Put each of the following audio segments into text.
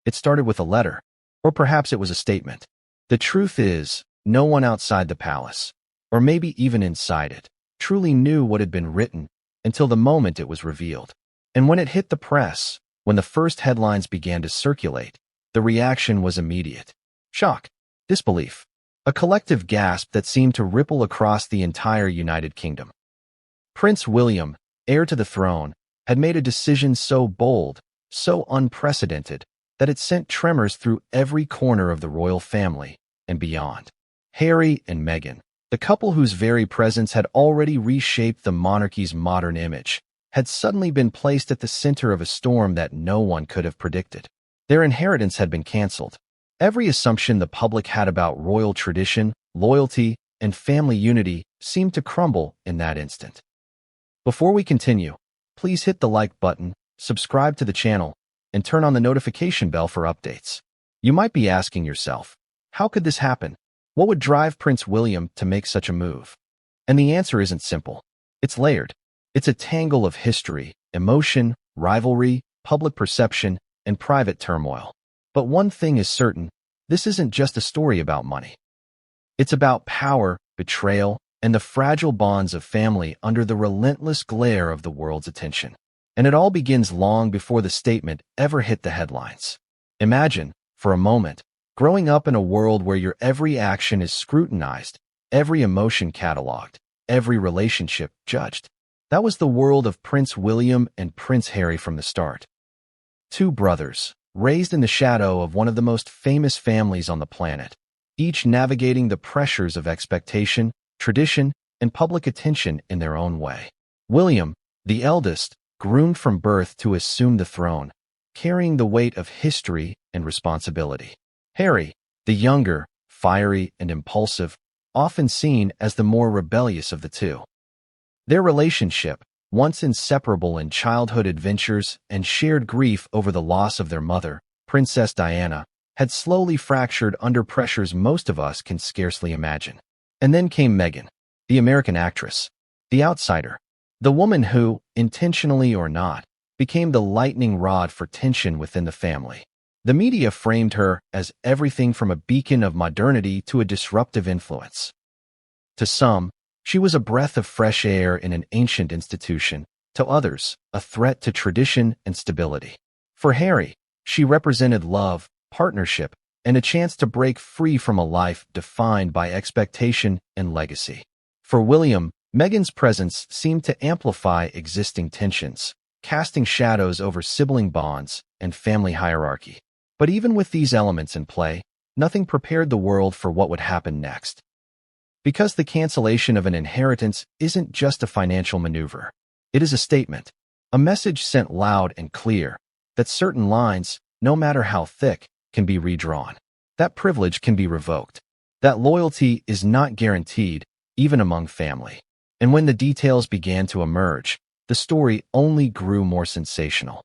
It started with a letter, or perhaps it was a statement. The truth is, no one outside the palace, or maybe even inside it, truly knew what had been written until the moment it was revealed. And when it hit the press, when the first headlines began to circulate, the reaction was immediate. Shock, disbelief, a collective gasp that seemed to ripple across the entire United Kingdom. Prince William, heir to the throne, had made a decision so bold, so unprecedented, that it sent tremors through every corner of the royal family and beyond. Harry and Meghan, the couple whose very presence had already reshaped the monarchy's modern image, had suddenly been placed at the center of a storm that no one could have predicted. Their inheritance had been cancelled. Every assumption the public had about royal tradition, loyalty, and family unity seemed to crumble in that instant. Before we continue, please hit the like button, subscribe to the channel, and turn on the notification bell for updates. You might be asking yourself, how could this happen? What would drive Prince William to make such a move? And the answer isn't simple. It's layered. It's a tangle of history, emotion, rivalry, public perception, and private turmoil. But one thing is certain, this isn't just a story about money. It's about power, betrayal, and the fragile bonds of family under the relentless glare of the world's attention. And it all begins long before the statement ever hit the headlines. Imagine, for a moment, growing up in a world where your every action is scrutinized, every emotion cataloged, every relationship judged. That was the world of Prince William and Prince Harry from the start. Two brothers, raised in the shadow of one of the most famous families on the planet, each navigating the pressures of expectation, tradition, and public attention in their own way. William, the eldest, groomed from birth to assume the throne, carrying the weight of history and responsibility. Harry, the younger, fiery and impulsive, often seen as the more rebellious of the two. Their relationship, once inseparable in childhood adventures and shared grief over the loss of their mother, Princess Diana, had slowly fractured under pressures most of us can scarcely imagine. And then came Meghan, the American actress, the outsider, the woman who, intentionally or not, became the lightning rod for tension within the family. The media framed her as everything from a beacon of modernity to a disruptive influence. To some, she was a breath of fresh air in an ancient institution. To others, a threat to tradition and stability. For Harry, she represented love, partnership, and a chance to break free from a life defined by expectation and legacy. For William, Meghan's presence seemed to amplify existing tensions, casting shadows over sibling bonds and family hierarchy. But even with these elements in play, nothing prepared the world for what would happen next. Because the cancellation of an inheritance isn't just a financial maneuver. It is a statement, a message sent loud and clear, that certain lines, no matter how thick, can be redrawn. That privilege can be revoked. That loyalty is not guaranteed, even among family. And when the details began to emerge, the story only grew more sensational.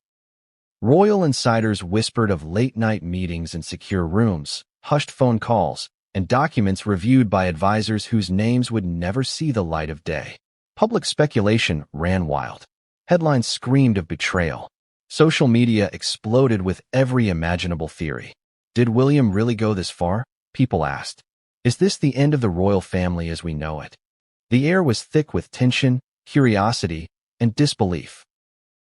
Royal insiders whispered of late-night meetings in secure rooms, hushed phone calls, and documents reviewed by advisors whose names would never see the light of day. Public speculation ran wild. Headlines screamed of betrayal. Social media exploded with every imaginable theory. Did William really go this far? People asked. Is this the end of the royal family as we know it? The air was thick with tension, curiosity, and disbelief.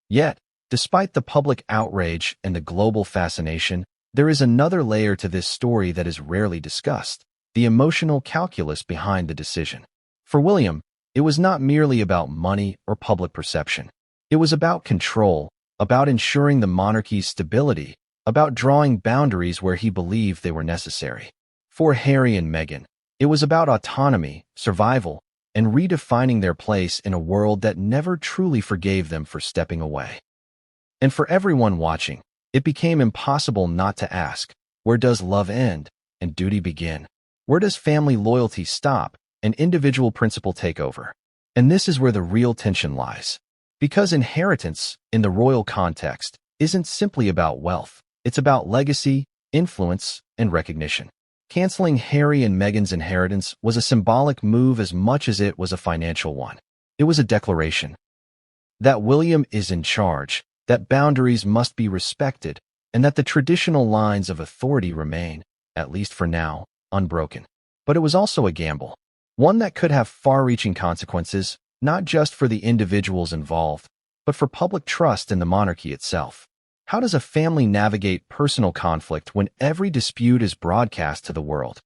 Yet, despite the public outrage and the global fascination, there is another layer to this story that is rarely discussed, the emotional calculus behind the decision. For William, it was not merely about money or public perception. It was about control, about ensuring the monarchy's stability, about drawing boundaries where he believed they were necessary. For Harry and Meghan, it was about autonomy, survival, and redefining their place in a world that never truly forgave them for stepping away. And for everyone watching, it became impossible not to ask, where does love end and duty begin? Where does family loyalty stop and individual principle take over? And this is where the real tension lies. Because inheritance, in the royal context, isn't simply about wealth. It's about legacy, influence, and recognition. Canceling Harry and Meghan's inheritance was a symbolic move as much as it was a financial one. It was a declaration that William is in charge, that boundaries must be respected, and that the traditional lines of authority remain, at least for now, unbroken. But it was also a gamble, one that could have far-reaching consequences, not just for the individuals involved, but for public trust in the monarchy itself. How does a family navigate personal conflict when every dispute is broadcast to the world?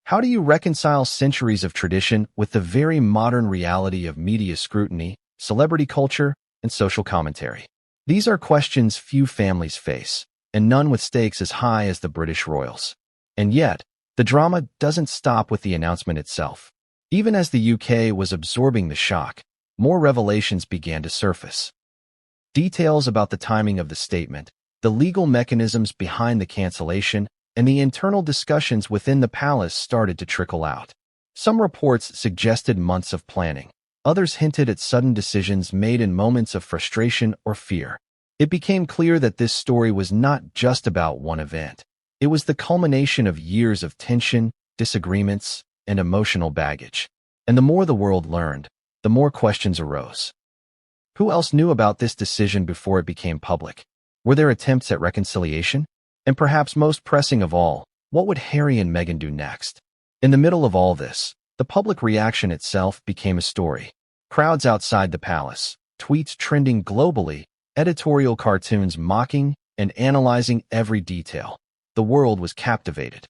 How do you reconcile centuries of tradition with the very modern reality of media scrutiny, celebrity culture, and social commentary? These are questions few families face, and none with stakes as high as the British royals. And yet, the drama doesn't stop with the announcement itself. Even as the UK was absorbing the shock, more revelations began to surface. Details about the timing of the statement, the legal mechanisms behind the cancellation, and the internal discussions within the palace started to trickle out. Some reports suggested months of planning. Others hinted at sudden decisions made in moments of frustration or fear. It became clear that this story was not just about one event. It was the culmination of years of tension, disagreements, and emotional baggage. And the more the world learned, the more questions arose. Who else knew about this decision before it became public? Were there attempts at reconciliation? And perhaps most pressing of all, what would Harry and Meghan do next? In the middle of all this, the public reaction itself became a story. Crowds outside the palace, tweets trending globally, editorial cartoons mocking and analyzing every detail. The world was captivated.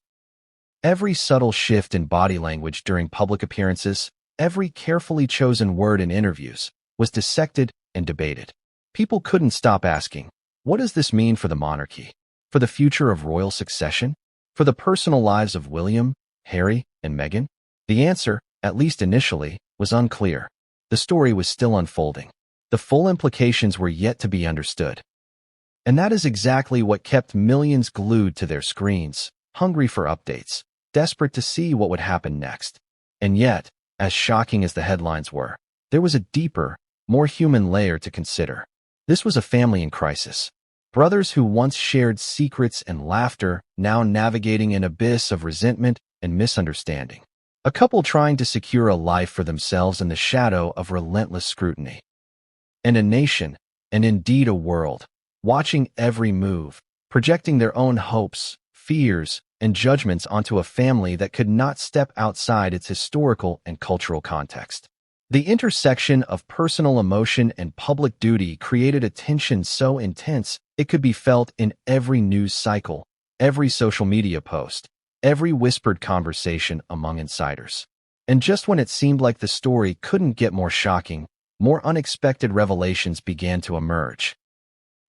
Every subtle shift in body language during public appearances, every carefully chosen word in interviews, was dissected and debated. People couldn't stop asking, what does this mean for the monarchy? For the future of royal succession? For the personal lives of William, Harry, and Meghan? The answer, at least initially, was unclear. The story was still unfolding. The full implications were yet to be understood. And that is exactly what kept millions glued to their screens, hungry for updates, desperate to see what would happen next. And yet, as shocking as the headlines were, there was a deeper, more human layer to consider. This was a family in crisis. Brothers who once shared secrets and laughter, now navigating an abyss of resentment and misunderstanding. A couple trying to secure a life for themselves in the shadow of relentless scrutiny. And a nation, and indeed a world, watching every move, projecting their own hopes, fears, and judgments onto a family that could not step outside its historical and cultural context. The intersection of personal emotion and public duty created a tension so intense it could be felt in every news cycle, every social media post, every whispered conversation among insiders. And just when it seemed like the story couldn't get more shocking, more unexpected revelations began to emerge.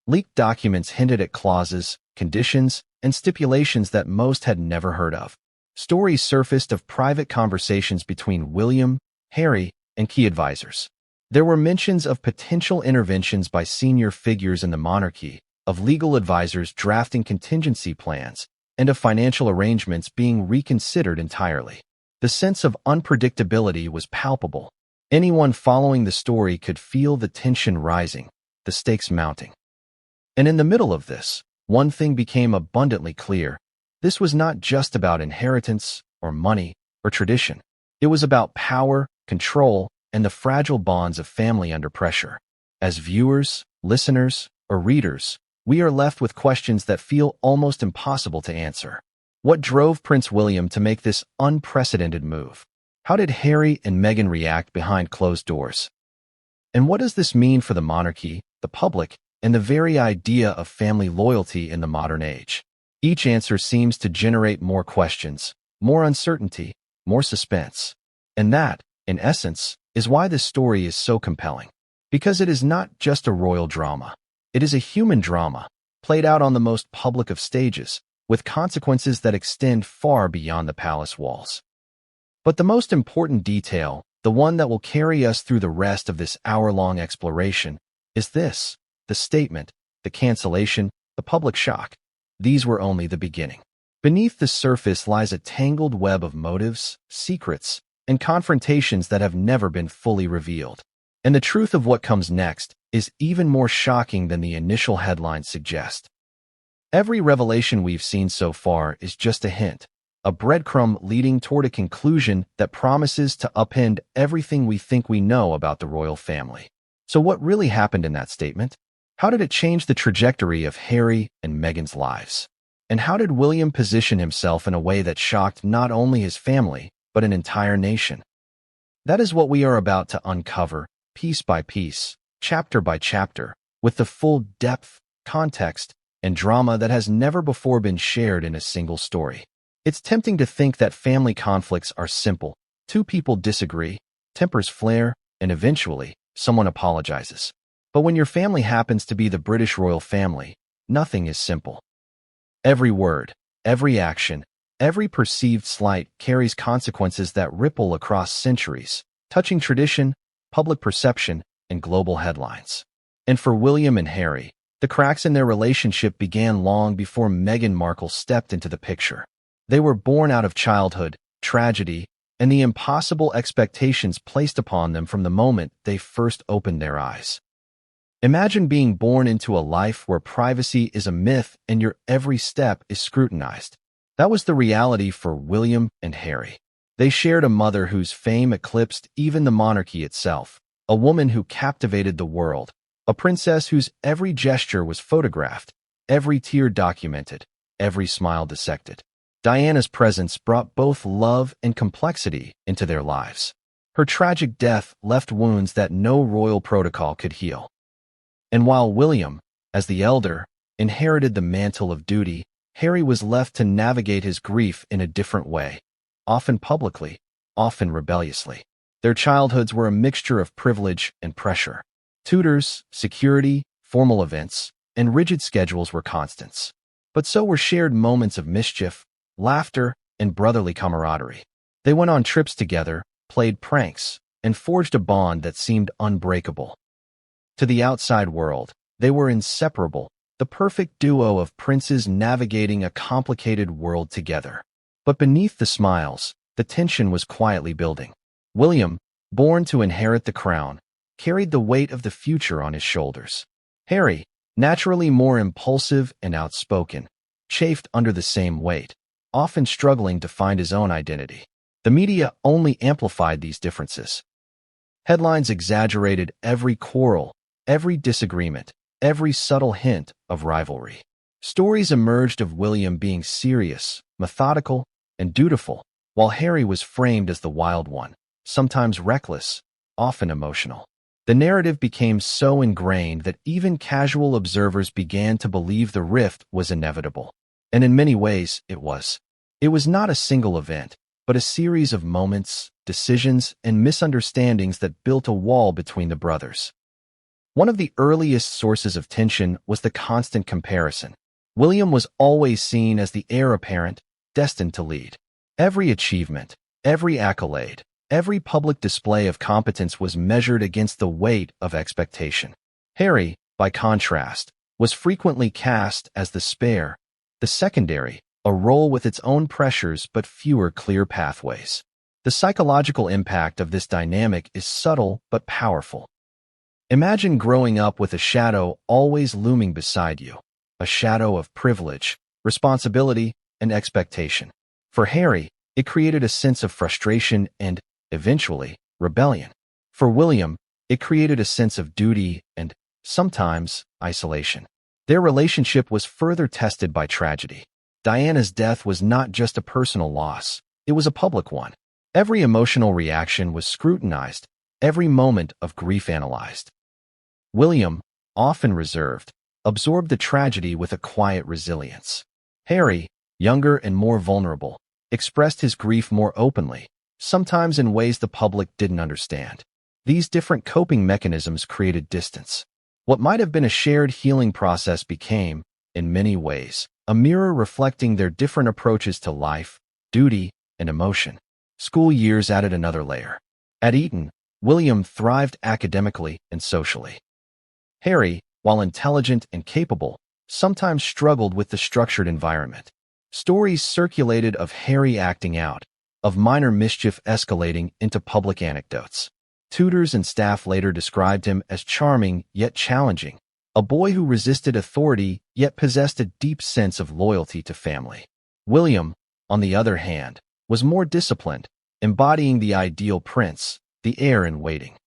Leaked documents hinted at clauses, conditions, and stipulations that most had never heard of. Stories surfaced of private conversations between William, Harry, and key advisors. There were mentions of potential interventions by senior figures in the monarchy, of legal advisors drafting contingency plans, and of financial arrangements being reconsidered entirely. The sense of unpredictability was palpable. Anyone following the story could feel the tension rising, the stakes mounting. And in the middle of this, one thing became abundantly clear. This was not just about inheritance, or money, or tradition. It was about power, control, and the fragile bonds of family under pressure. As viewers, listeners, or readers, we are left with questions that feel almost impossible to answer. What drove Prince William to make this unprecedented move? How did Harry and Meghan react behind closed doors? And what does this mean for the monarchy, the public, and the very idea of family loyalty in the modern age? Each answer seems to generate more questions, more uncertainty, more suspense. And that, in essence, is why this story is so compelling. Because it is not just a royal drama. It is a human drama, played out on the most public of stages, with consequences that extend far beyond the palace walls. But the most important detail, the one that will carry us through the rest of this hour-long exploration, is this: the statement, the cancellation, the public shock. These were only the beginning. Beneath the surface lies a tangled web of motives, secrets, and confrontations that have never been fully revealed. And the truth of what comes next is even more shocking than the initial headlines suggest. Every revelation we've seen so far is just a hint, a breadcrumb leading toward a conclusion that promises to upend everything we think we know about the royal family. So what really happened in that statement? How did it change the trajectory of Harry and Meghan's lives? And how did William position himself in a way that shocked not only his family, but an entire nation? That is what we are about to uncover, piece by piece, chapter by chapter, with the full depth, context, and drama that has never before been shared in a single story. It's tempting to think that family conflicts are simple. Two people disagree, tempers flare, and eventually, someone apologizes. But when your family happens to be the British royal family, nothing is simple. Every word, every action, every perceived slight carries consequences that ripple across centuries, touching tradition, public perception, and global headlines. And for William and Harry, the cracks in their relationship began long before Meghan Markle stepped into the picture. They were born out of childhood, tragedy, and the impossible expectations placed upon them from the moment they first opened their eyes. Imagine being born into a life where privacy is a myth and your every step is scrutinized. That was the reality for William and Harry. They shared a mother whose fame eclipsed even the monarchy itself, a woman who captivated the world, a princess whose every gesture was photographed, every tear documented, every smile dissected. Diana's presence brought both love and complexity into their lives. Her tragic death left wounds that no royal protocol could heal. And while William, as the elder, inherited the mantle of duty, Harry was left to navigate his grief in a different way, often publicly, often rebelliously. Their childhoods were a mixture of privilege and pressure. Tutors, security, formal events, and rigid schedules were constants. But so were shared moments of mischief, laughter, and brotherly camaraderie. They went on trips together, played pranks, and forged a bond that seemed unbreakable. To the outside world, they were inseparable, the perfect duo of princes navigating a complicated world together. But beneath the smiles, the tension was quietly building. William, born to inherit the crown, carried the weight of the future on his shoulders. Harry, naturally more impulsive and outspoken, chafed under the same weight, often struggling to find his own identity. The media only amplified these differences. Headlines exaggerated every quarrel, every disagreement, every subtle hint of rivalry. Stories emerged of William being serious, methodical, and dutiful, while Harry was framed as the wild one, sometimes reckless, often emotional. The narrative became so ingrained that even casual observers began to believe the rift was inevitable. And in many ways, it was. It was not a single event, but a series of moments, decisions, and misunderstandings that built a wall between the brothers. One of the earliest sources of tension was the constant comparison. William was always seen as the heir apparent, destined to lead. Every achievement, every accolade, every public display of competence was measured against the weight of expectation. Harry, by contrast, was frequently cast as the spare, the secondary, a role with its own pressures but fewer clear pathways. The psychological impact of this dynamic is subtle but powerful. Imagine growing up with a shadow always looming beside you, a shadow of privilege, responsibility, and expectation. For Harry, it created a sense of frustration and, eventually, rebellion. For William, it created a sense of duty and, sometimes, isolation. Their relationship was further tested by tragedy. Diana's death was not just a personal loss, it was a public one. Every emotional reaction was scrutinized, every moment of grief analyzed. William, often reserved, absorbed the tragedy with a quiet resilience. Harry, younger and more vulnerable, expressed his grief more openly, sometimes in ways the public didn't understand. These different coping mechanisms created distance. What might have been a shared healing process became, in many ways, a mirror reflecting their different approaches to life, duty, and emotion. School years added another layer. At Eton, William thrived academically and socially. Harry, while intelligent and capable, sometimes struggled with the structured environment. Stories circulated of Harry acting out, of minor mischief escalating into public anecdotes. Tutors and staff later described him as charming yet challenging, a boy who resisted authority yet possessed a deep sense of loyalty to family. William, on the other hand, was more disciplined, embodying the ideal prince, the heir in waiting.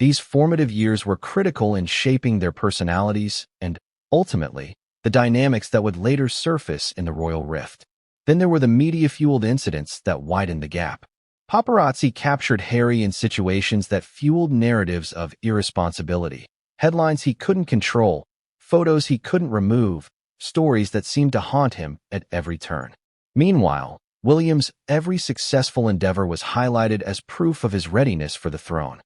These formative years were critical in shaping their personalities and, ultimately, the dynamics that would later surface in the royal rift. Then there were the media-fueled incidents that widened the gap. Paparazzi captured Harry in situations that fueled narratives of irresponsibility, headlines he couldn't control, photos he couldn't remove, stories that seemed to haunt him at every turn. Meanwhile, William's every successful endeavor was highlighted as proof of his readiness for the throne.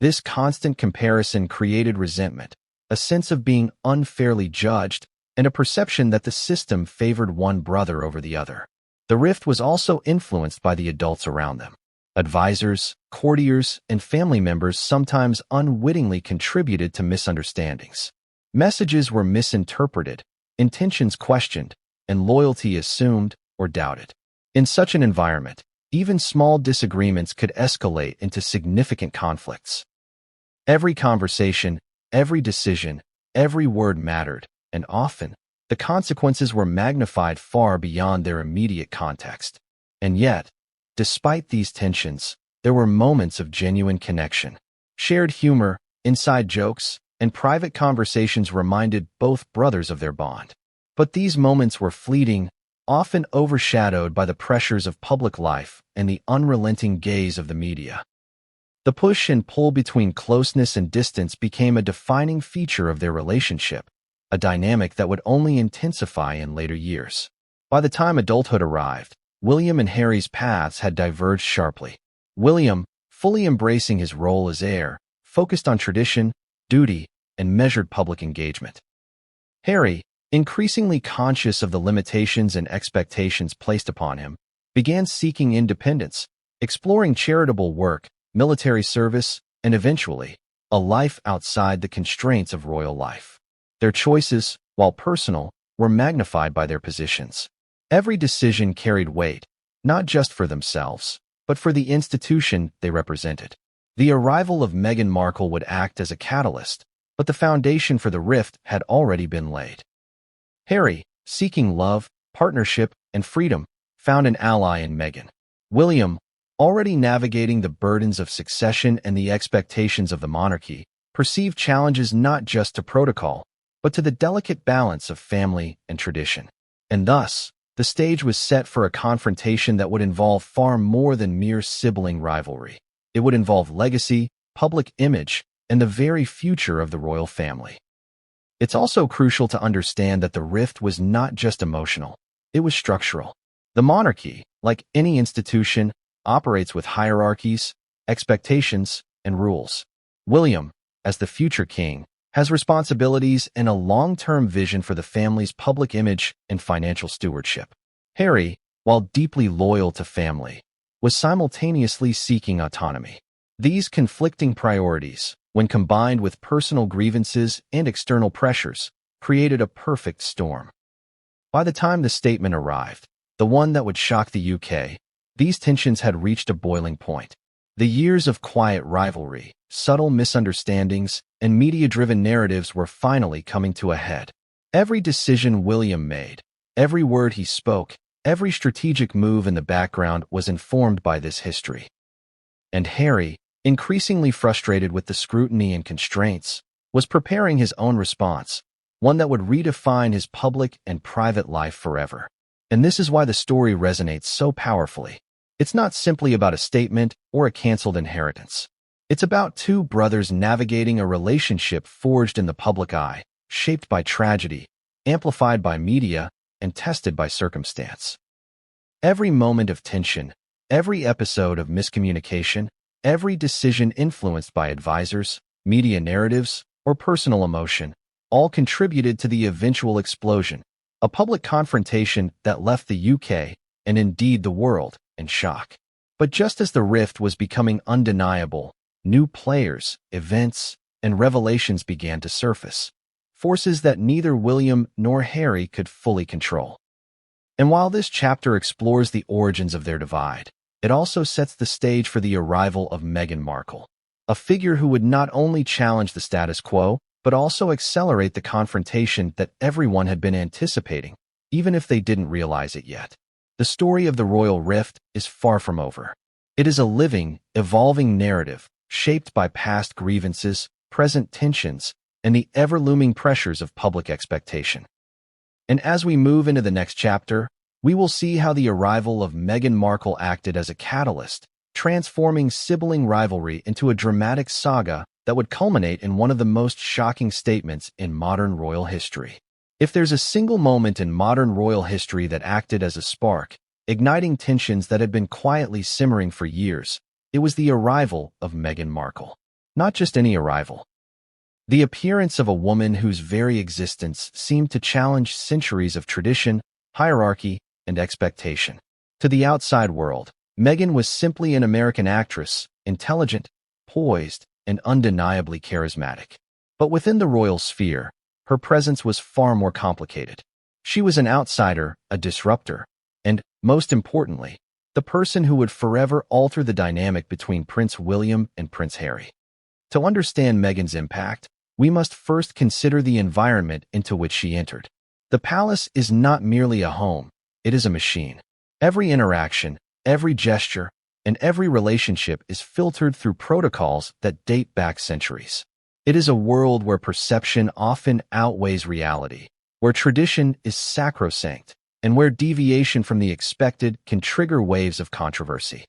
This constant comparison created resentment, a sense of being unfairly judged, and a perception that the system favored one brother over the other. The rift was also influenced by the adults around them. Advisors, courtiers, and family members sometimes unwittingly contributed to misunderstandings. Messages were misinterpreted, intentions questioned, and loyalty assumed or doubted. In such an environment, even small disagreements could escalate into significant conflicts. Every conversation, every decision, every word mattered, and often, the consequences were magnified far beyond their immediate context. And yet, despite these tensions, there were moments of genuine connection. Shared humor, inside jokes, and private conversations reminded both brothers of their bond. But these moments were fleeting, often overshadowed by the pressures of public life and the unrelenting gaze of the media. The push and pull between closeness and distance became a defining feature of their relationship, a dynamic that would only intensify in later years. By the time adulthood arrived, William and Harry's paths had diverged sharply. William, fully embracing his role as heir, focused on tradition, duty, and measured public engagement. Harry, increasingly conscious of the limitations and expectations placed upon him, began seeking independence, exploring charitable work, military service, and eventually, a life outside the constraints of royal life. Their choices, while personal, were magnified by their positions. Every decision carried weight, not just for themselves, but for the institution they represented. The arrival of Meghan Markle would act as a catalyst, but the foundation for the rift had already been laid. Harry, seeking love, partnership, and freedom, found an ally in Meghan. William, already navigating the burdens of succession and the expectations of the monarchy, perceived challenges not just to protocol, but to the delicate balance of family and tradition. And thus, the stage was set for a confrontation that would involve far more than mere sibling rivalry. It would involve legacy, public image, and the very future of the royal family. It's also crucial to understand that the rift was not just emotional, it was structural. The monarchy, like any institution, operates with hierarchies, expectations, and rules. William, as the future king, has responsibilities and a long-term vision for the family's public image and financial stewardship. Harry, while deeply loyal to family, was simultaneously seeking autonomy. These conflicting priorities, when combined with personal grievances and external pressures, created a perfect storm. By the time the statement arrived, the one that would shock the UK, these tensions had reached a boiling point. The years of quiet rivalry, subtle misunderstandings, and media-driven narratives were finally coming to a head. Every decision William made, every word he spoke, every strategic move in the background was informed by this history. And Harry, increasingly frustrated with the scrutiny and constraints, was preparing his own response, one that would redefine his public and private life forever. And this is why the story resonates so powerfully. It's not simply about a statement or a canceled inheritance. It's about two brothers navigating a relationship forged in the public eye, shaped by tragedy, amplified by media, and tested by circumstance. Every moment of tension, every episode of miscommunication, every decision influenced by advisors, media narratives, or personal emotion, all contributed to the eventual explosion, a public confrontation that left the UK, and indeed the world, in shock. But just as the rift was becoming undeniable, new players, events, and revelations began to surface, forces that neither William nor Harry could fully control. And while this chapter explores the origins of their divide, it also sets the stage for the arrival of Meghan Markle, a figure who would not only challenge the status quo, but also accelerate the confrontation that everyone had been anticipating, even if they didn't realize it yet. The story of the royal rift is far from over. It is a living, evolving narrative, shaped by past grievances, present tensions, and the ever-looming pressures of public expectation. And as we move into the next chapter, we will see how the arrival of Meghan Markle acted as a catalyst, transforming sibling rivalry into a dramatic saga that would culminate in one of the most shocking statements in modern royal history. If there's a single moment in modern royal history that acted as a spark, igniting tensions that had been quietly simmering for years, it was the arrival of Meghan Markle. Not just any arrival. The appearance of a woman whose very existence seemed to challenge centuries of tradition, hierarchy, and expectation. To the outside world, Meghan was simply an American actress, intelligent, poised, and undeniably charismatic. But within the royal sphere, her presence was far more complicated. She was an outsider, a disruptor, and, most importantly, the person who would forever alter the dynamic between Prince William and Prince Harry. To understand Meghan's impact, we must first consider the environment into which she entered. The palace is not merely a home, it is a machine. Every interaction, every gesture, and every relationship is filtered through protocols that date back centuries. It is a world where perception often outweighs reality, where tradition is sacrosanct, and where deviation from the expected can trigger waves of controversy.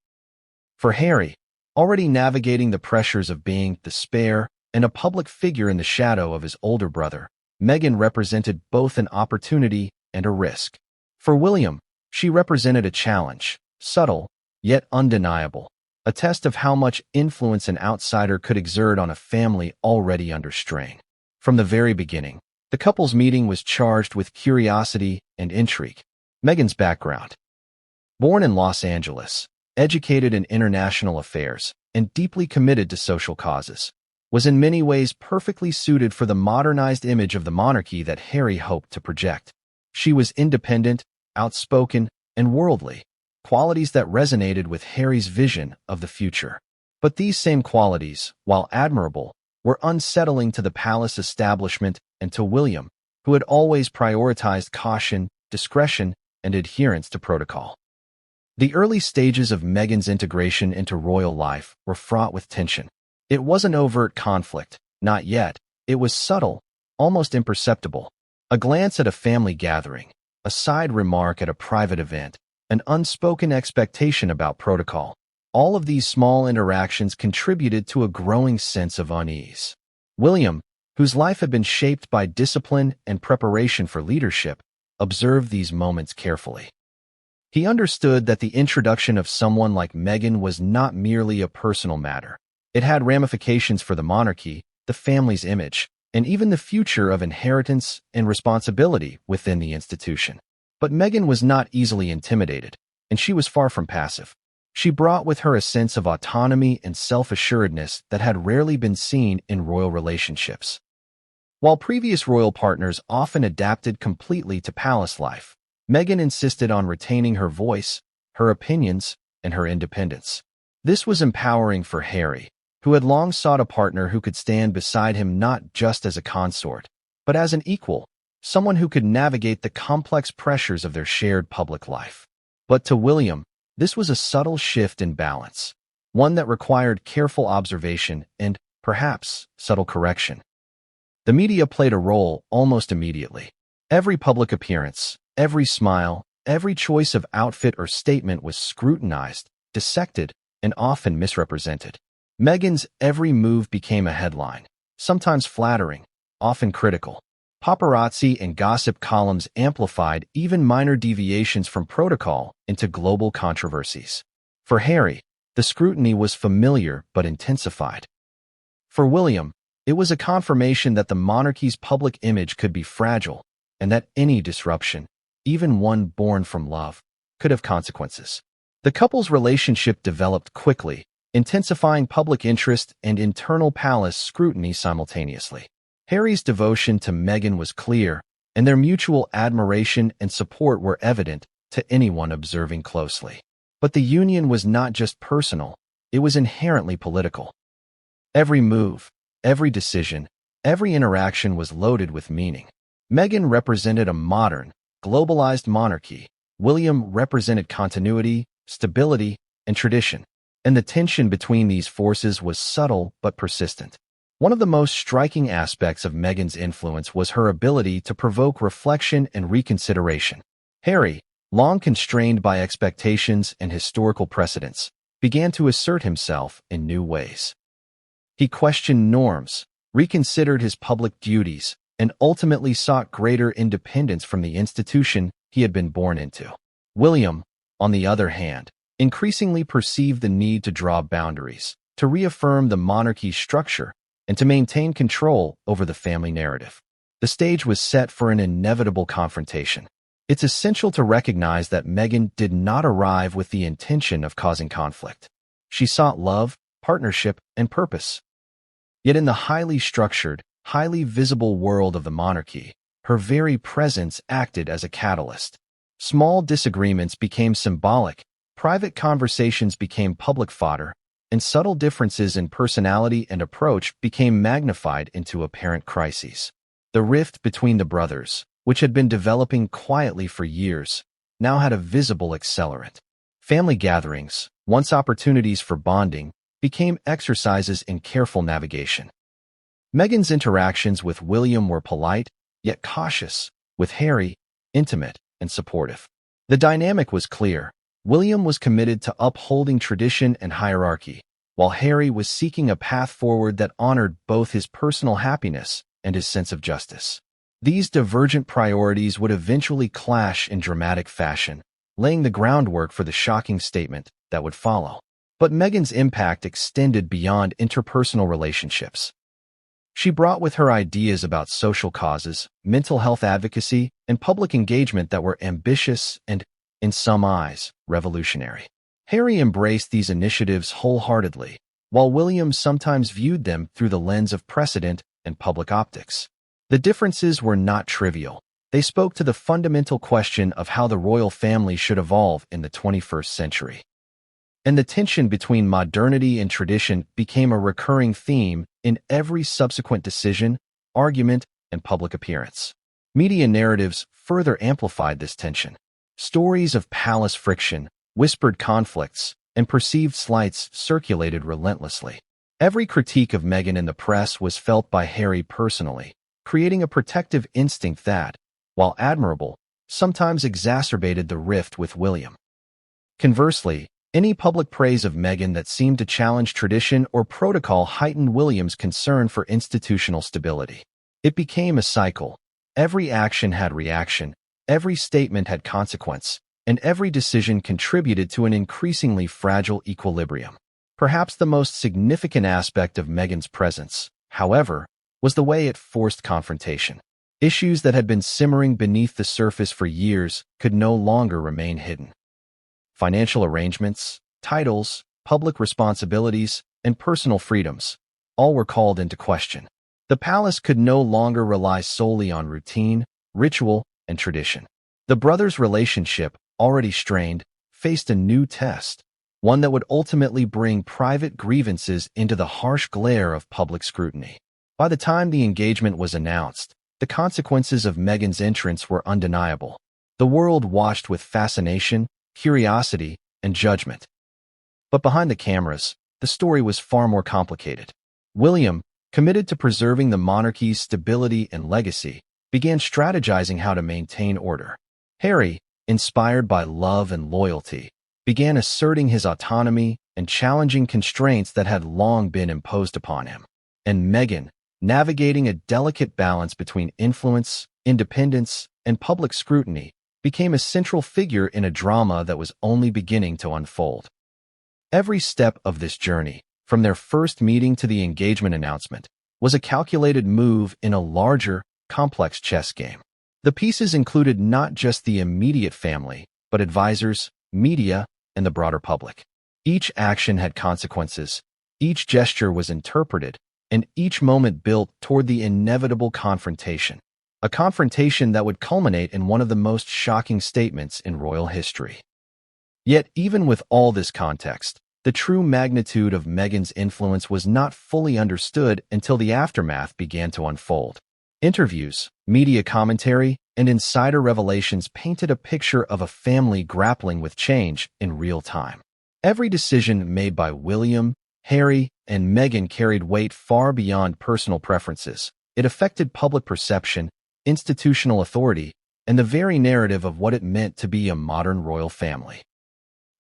For Harry, already navigating the pressures of being the spare and a public figure in the shadow of his older brother, Meghan represented both an opportunity and a risk. For William, she represented a challenge, subtle, yet undeniable, a test of how much influence an outsider could exert on a family already under strain. From the very beginning, the couple's meeting was charged with curiosity and intrigue. Meghan's background. Born in Los Angeles, educated in international affairs, and deeply committed to social causes, was in many ways perfectly suited for the modernized image of the monarchy that Harry hoped to project. She was independent, outspoken, and worldly, qualities that resonated with Harry's vision of the future. But these same qualities, while admirable, were unsettling to the palace establishment and to William, who had always prioritized caution, discretion, and adherence to protocol. The early stages of Meghan's integration into royal life were fraught with tension. It wasn't overt conflict, not yet. It was subtle, almost imperceptible. A glance at a family gathering, a side remark at a private event, an unspoken expectation about protocol. All of these small interactions contributed to a growing sense of unease. William, whose life had been shaped by discipline and preparation for leadership, observed these moments carefully. He understood that the introduction of someone like Meghan was not merely a personal matter. It had ramifications for the monarchy, the family's image, and even the future of inheritance and responsibility within the institution. But Meghan was not easily intimidated, and she was far from passive. She brought with her a sense of autonomy and self-assuredness that had rarely been seen in royal relationships. While previous royal partners often adapted completely to palace life, Meghan insisted on retaining her voice, her opinions, and her independence. This was empowering for Harry, who had long sought a partner who could stand beside him not just as a consort, but as an equal, someone who could navigate the complex pressures of their shared public life. But to William, this was a subtle shift in balance, one that required careful observation and, perhaps, subtle correction. The media played a role almost immediately. Every public appearance, every smile, every choice of outfit or statement was scrutinized, dissected, and often misrepresented. Meghan's every move became a headline, sometimes flattering, often critical. Paparazzi and gossip columns amplified even minor deviations from protocol into global controversies. For Harry, the scrutiny was familiar but intensified. For William, it was a confirmation that the monarchy's public image could be fragile and that any disruption, even one born from love, could have consequences. The couple's relationship developed quickly, intensifying public interest and internal palace scrutiny simultaneously. Harry's devotion to Meghan was clear, and their mutual admiration and support were evident to anyone observing closely. But the union was not just personal, it was inherently political. Every move, every decision, every interaction was loaded with meaning. Meghan represented a modern, globalized monarchy. William represented continuity, stability, and tradition. and the tension between these forces was subtle but persistent. One of the most striking aspects of Meghan's influence was her ability to provoke reflection and reconsideration. Harry, long constrained by expectations and historical precedents, began to assert himself in new ways. He questioned norms, reconsidered his public duties, and ultimately sought greater independence from the institution he had been born into. William, on the other hand, increasingly perceived the need to draw boundaries, to reaffirm the monarchy's structure, and to maintain control over the family narrative. The stage was set for an inevitable confrontation. It's essential to recognize that Meghan did not arrive with the intention of causing conflict. She sought love, partnership, and purpose. Yet in the highly structured, highly visible world of the monarchy, her very presence acted as a catalyst. Small disagreements became symbolic, private conversations became public fodder, and subtle differences in personality and approach became magnified into apparent crises. The rift between the brothers, which had been developing quietly for years, now had a visible accelerant. Family gatherings, once opportunities for bonding, became exercises in careful navigation. Meghan's interactions with William were polite, yet cautious, with Harry, intimate and supportive. The dynamic was clear. William was committed to upholding tradition and hierarchy, while Harry was seeking a path forward that honored both his personal happiness and his sense of justice. These divergent priorities would eventually clash in dramatic fashion, laying the groundwork for the shocking statement that would follow. But Meghan's impact extended beyond interpersonal relationships. She brought with her ideas about social causes, mental health advocacy, and public engagement that were ambitious and, in some eyes, revolutionary. Harry embraced these initiatives wholeheartedly, while William sometimes viewed them through the lens of precedent and public optics. The differences were not trivial. They spoke to the fundamental question of how the royal family should evolve in the 21st century. And the tension between modernity and tradition became a recurring theme in every subsequent decision, argument, and public appearance. Media narratives further amplified this tension. Stories of palace friction, whispered conflicts, and perceived slights circulated relentlessly. Every critique of Meghan in the press was felt by Harry personally, creating a protective instinct that, while admirable, sometimes exacerbated the rift with William. Conversely, any public praise of Meghan that seemed to challenge tradition or protocol heightened William's concern for institutional stability. It became a cycle. Every action had reaction, every statement had consequence, and every decision contributed to an increasingly fragile equilibrium. Perhaps the most significant aspect of Meghan's presence, however, was the way it forced confrontation. Issues that had been simmering beneath the surface for years could no longer remain hidden. Financial arrangements, titles, public responsibilities, and personal freedoms, all were called into question. The palace could no longer rely solely on routine, ritual, and tradition. The brothers' relationship, already strained, faced a new test, one that would ultimately bring private grievances into the harsh glare of public scrutiny. By the time the engagement was announced, the consequences of Meghan's entrance were undeniable. The world watched with fascination, curiosity, and judgment. But behind the cameras, the story was far more complicated. William, committed to preserving the monarchy's stability and legacy, began strategizing how to maintain order. Harry, inspired by love and loyalty, began asserting his autonomy and challenging constraints that had long been imposed upon him. And Meghan, navigating a delicate balance between influence, independence, and public scrutiny, became a central figure in a drama that was only beginning to unfold. Every step of this journey, from their first meeting to the engagement announcement, was a calculated move in a larger, complex chess game. The pieces included not just the immediate family, but advisors, media, and the broader public. Each action had consequences, each gesture was interpreted, and each moment built toward the inevitable confrontation. A confrontation that would culminate in one of the most shocking statements in royal history. Yet, even with all this context, the true magnitude of Meghan's influence was not fully understood until the aftermath began to unfold. Interviews, media commentary, and insider revelations painted a picture of a family grappling with change in real time. Every decision made by William, Harry, and Meghan carried weight far beyond personal preferences. It affected public perception, institutional authority, and the very narrative of what it meant to be a modern royal family.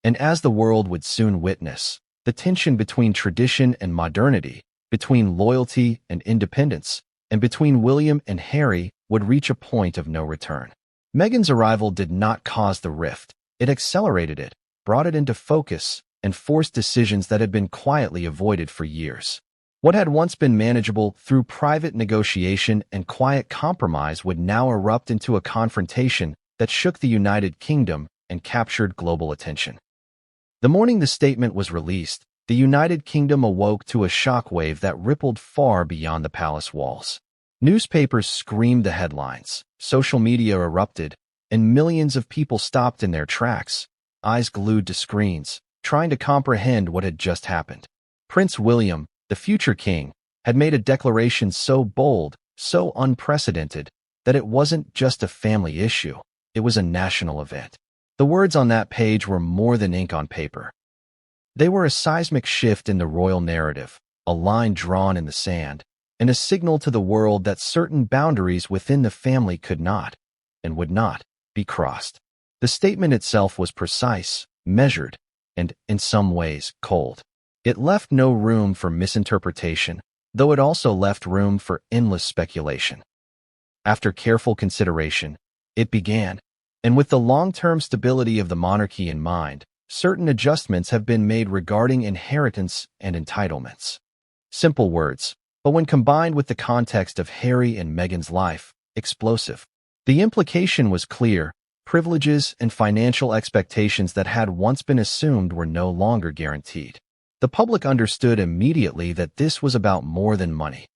And as the world would soon witness, the tension between tradition and modernity, between loyalty and independence, and between William and Harry would reach a point of no return. Meghan's arrival did not cause the rift. It accelerated it, brought it into focus, and forced decisions that had been quietly avoided for years. What had once been manageable through private negotiation and quiet compromise would now erupt into a confrontation that shook the United Kingdom and captured global attention. The morning the statement was released, the United Kingdom awoke to a shockwave that rippled far beyond the palace walls. Newspapers screamed the headlines, social media erupted, and millions of people stopped in their tracks, eyes glued to screens, trying to comprehend what had just happened. Prince William, the future king, had made a declaration so bold, so unprecedented, that it wasn't just a family issue, it was a national event. The words on that page were more than ink on paper. They were a seismic shift in the royal narrative, a line drawn in the sand, and a signal to the world that certain boundaries within the family could not, and would not, be crossed. The statement itself was precise, measured, and, in some ways, cold. It left no room for misinterpretation, though it also left room for endless speculation. After careful consideration, it began, and with the long-term stability of the monarchy in mind, certain adjustments have been made regarding inheritance and entitlements. Simple words, but when combined with the context of Harry and Meghan's life, explosive. The implication was clear: privileges and financial expectations that had once been assumed were no longer guaranteed. The public understood immediately that this was about more than money.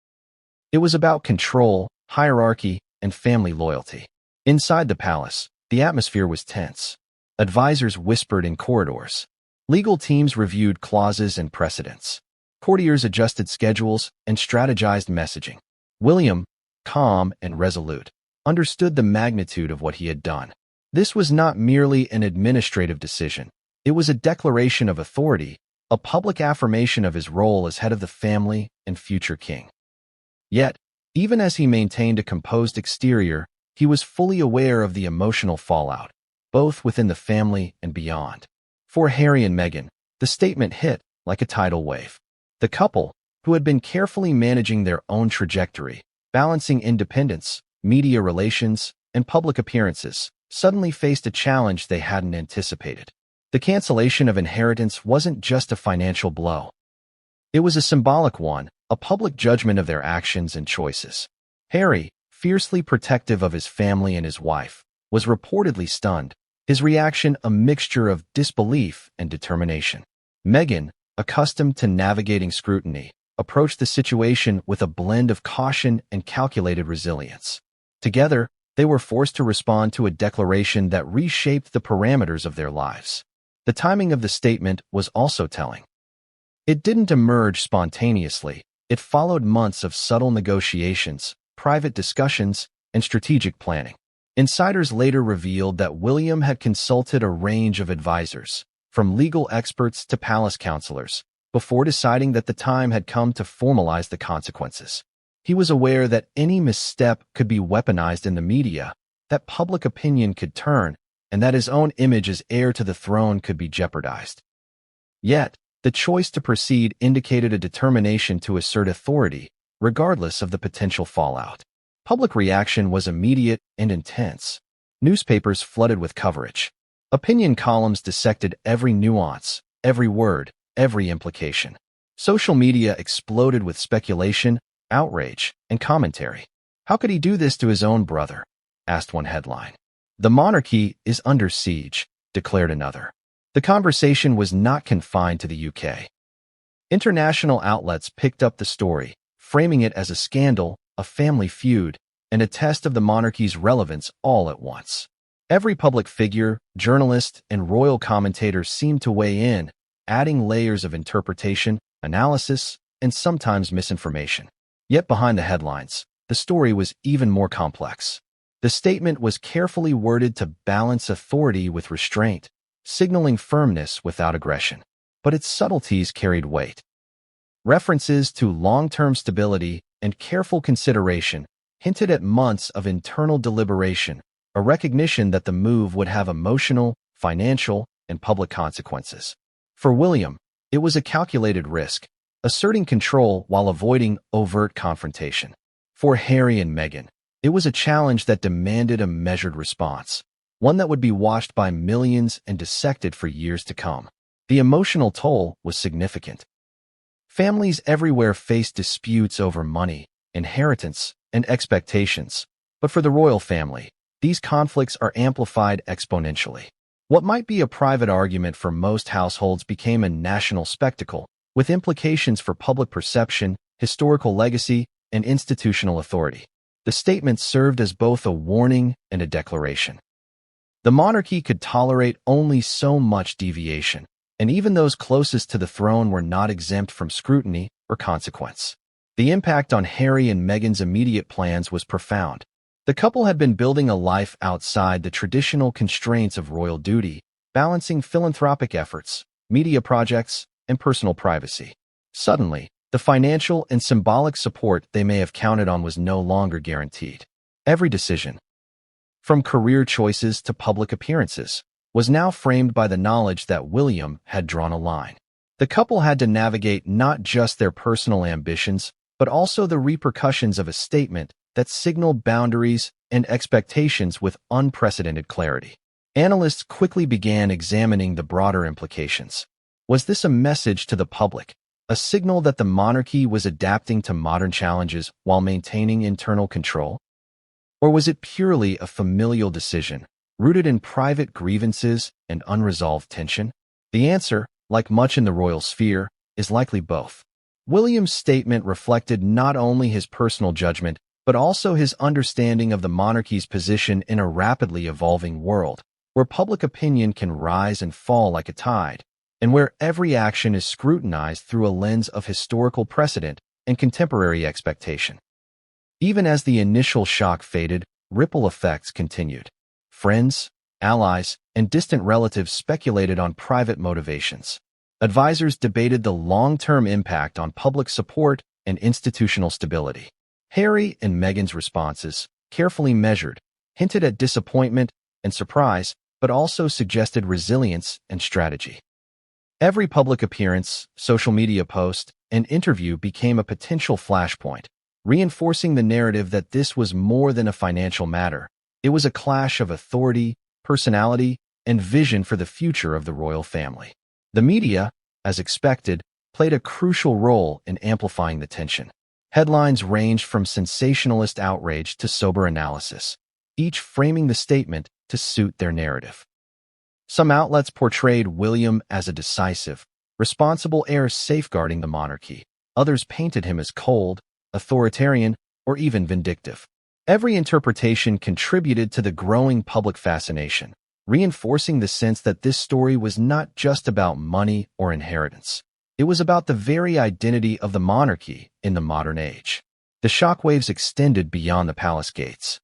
It was about control, hierarchy, and family loyalty. Inside the palace, the atmosphere was tense. Advisors whispered in corridors. Legal teams reviewed clauses and precedents. Courtiers adjusted schedules and strategized messaging. William, calm and resolute, understood the magnitude of what he had done. This was not merely an administrative decision. It was a declaration of authority, a public affirmation of his role as head of the family and future king. Yet, even as he maintained a composed exterior, he was fully aware of the emotional fallout, both within the family and beyond. For Harry and Meghan, the statement hit like a tidal wave. The couple, who had been carefully managing their own trajectory, balancing independence, media relations, and public appearances, suddenly faced a challenge they hadn't anticipated. The cancellation of inheritance wasn't just a financial blow. It was a symbolic one, a public judgment of their actions and choices. Harry, fiercely protective of his family and his wife, was reportedly stunned, his reaction a mixture of disbelief and determination. Meghan, accustomed to navigating scrutiny, approached the situation with a blend of caution and calculated resilience. Together, they were forced to respond to a declaration that reshaped the parameters of their lives. The timing of the statement was also telling. It didn't emerge spontaneously. It followed months of subtle negotiations, private discussions, and strategic planning. Insiders later revealed that William had consulted a range of advisors, from legal experts to palace counselors, before deciding that the time had come to formalize the consequences. He was aware that any misstep could be weaponized in the media, that public opinion could turn, and that his own image as heir to the throne could be jeopardized. Yet, the choice to proceed indicated a determination to assert authority, regardless of the potential fallout. Public reaction was immediate and intense. Newspapers flooded with coverage. Opinion columns dissected every nuance, every word, every implication. Social media exploded with speculation, outrage, and commentary. How could he do this to his own brother? Asked one headline. The monarchy is under siege, declared another. The conversation was not confined to the UK. International outlets picked up the story, framing it as a scandal, a family feud, and a test of the monarchy's relevance all at once. Every public figure, journalist, and royal commentator seemed to weigh in, adding layers of interpretation, analysis, and sometimes misinformation. Yet behind the headlines, the story was even more complex. The statement was carefully worded to balance authority with restraint, signaling firmness without aggression. but its subtleties carried weight. References to long-term stability and careful consideration hinted at months of internal deliberation, a recognition that the move would have emotional, financial, and public consequences. For William, it was a calculated risk, asserting control while avoiding overt confrontation. For Harry and Meghan, it was a challenge that demanded a measured response, one that would be watched by millions and dissected for years to come. The emotional toll was significant. Families everywhere faced disputes over money, inheritance, and expectations. But for the royal family, these conflicts are amplified exponentially. What might be a private argument for most households became a national spectacle, with implications for public perception, historical legacy, and institutional authority. The statement served as both a warning and a declaration. The monarchy could tolerate only so much deviation, and even those closest to the throne were not exempt from scrutiny or consequence. The impact on Harry and Meghan's immediate plans was profound. The couple had been building a life outside the traditional constraints of royal duty, balancing philanthropic efforts, media projects, and personal privacy. Suddenly, the financial and symbolic support they may have counted on was no longer guaranteed. Every decision, from career choices to public appearances, was now framed by the knowledge that William had drawn a line. The couple had to navigate not just their personal ambitions, but also the repercussions of a statement that signaled boundaries and expectations with unprecedented clarity. Analysts quickly began examining the broader implications. Was this a message to the public, a signal that the monarchy was adapting to modern challenges while maintaining internal control? Or was it purely a familial decision, rooted in private grievances and unresolved tension? The answer, like much in the royal sphere, is likely both. William's statement reflected not only his personal judgment, but also his understanding of the monarchy's position in a rapidly evolving world, where public opinion can rise and fall like a tide, and where every action is scrutinized through a lens of historical precedent and contemporary expectation. Even as the initial shock faded, ripple effects continued. Friends, allies, and distant relatives speculated on private motivations. Advisors debated the long-term impact on public support and institutional stability. Harry and Meghan's responses, carefully measured, hinted at disappointment and surprise, but also suggested resilience and strategy. Every public appearance, social media post, and interview became a potential flashpoint, reinforcing the narrative that this was more than a financial matter. It was a clash of authority, personality, and vision for the future of the royal family. The media, as expected, played a crucial role in amplifying the tension. Headlines ranged from sensationalist outrage to sober analysis, each framing the statement to suit their narrative. Some outlets portrayed William as a decisive, responsible heir safeguarding the monarchy. Others painted him as cold, authoritarian, or even vindictive. Every interpretation contributed to the growing public fascination, reinforcing the sense that this story was not just about money or inheritance. It was about the very identity of the monarchy in the modern age. The shockwaves extended beyond the palace gates.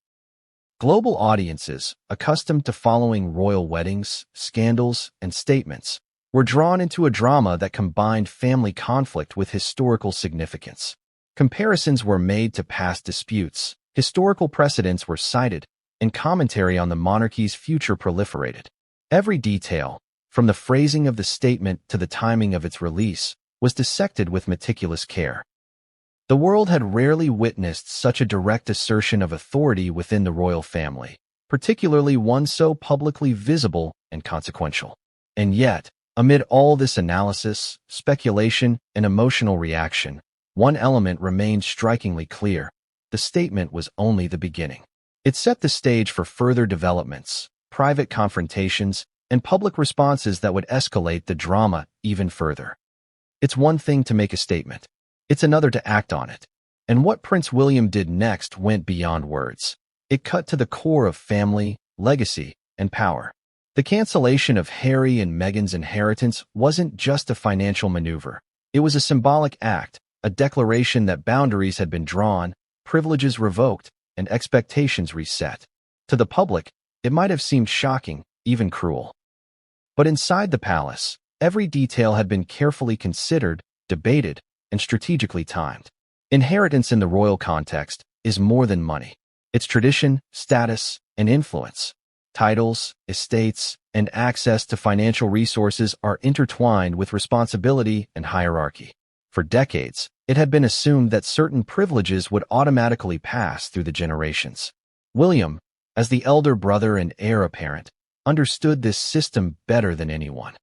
Global audiences, accustomed to following royal weddings, scandals, and statements, were drawn into a drama that combined family conflict with historical significance. Comparisons were made to past disputes, historical precedents were cited, and commentary on the monarchy's future proliferated. Every detail, from the phrasing of the statement to the timing of its release, was dissected with meticulous care. The world had rarely witnessed such a direct assertion of authority within the royal family, particularly one so publicly visible and consequential. And yet, amid all this analysis, speculation, and emotional reaction, one element remained strikingly clear. The statement was only the beginning. It set the stage for further developments, private confrontations, and public responses that would escalate the drama even further. It's one thing to make a statement. It's another to act on it. And what Prince William did next went beyond words. It cut to the core of family, legacy, and power. The cancellation of Harry and Meghan's inheritance wasn't just a financial maneuver. It was a symbolic act, a declaration that boundaries had been drawn, privileges revoked, and expectations reset. To the public, it might have seemed shocking, even cruel. But inside the palace, Every detail had been carefully considered, debated, and strategically timed. Inheritance in the royal context is more than money. It's tradition, status, and influence. Titles, estates, and access to financial resources are intertwined with responsibility and hierarchy. For decades, it had been assumed that certain privileges would automatically pass through the generations. William, as the elder brother and heir apparent, understood this system better than anyone.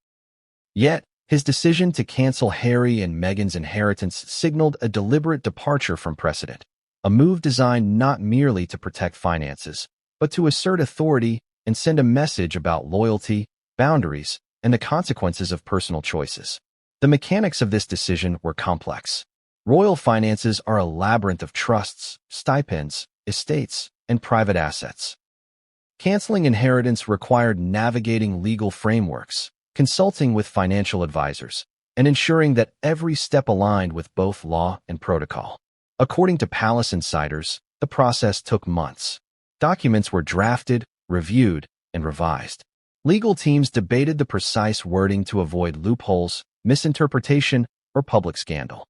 Yet, his decision to cancel Harry and Meghan's inheritance signaled a deliberate departure from precedent, a move designed not merely to protect finances, but to assert authority and send a message about loyalty, boundaries, and the consequences of personal choices. The mechanics of this decision were complex. Royal finances are a labyrinth of trusts, stipends, estates, and private assets. Canceling inheritance required navigating legal frameworks, consulting with financial advisors, and ensuring that every step aligned with both law and protocol. According to palace insiders, the process took months. Documents were drafted, reviewed, and revised. Legal teams debated the precise wording to avoid loopholes, misinterpretation, or public scandal.